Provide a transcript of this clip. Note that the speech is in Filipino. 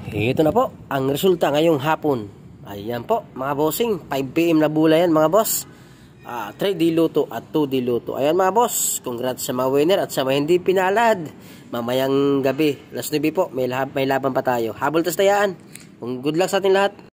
Ito na po ang resulta ngayong hapon. Ayan po mga bossing, 5 PM na bula yan mga boss. 3D luto at 2D luto. Ayan mga boss, congrats sa mga winner at sa mga hindi pinalad. Mamayang gabi, last 9 po, may laban pa tayo. Habol tas tayaan. Good luck sa ating lahat.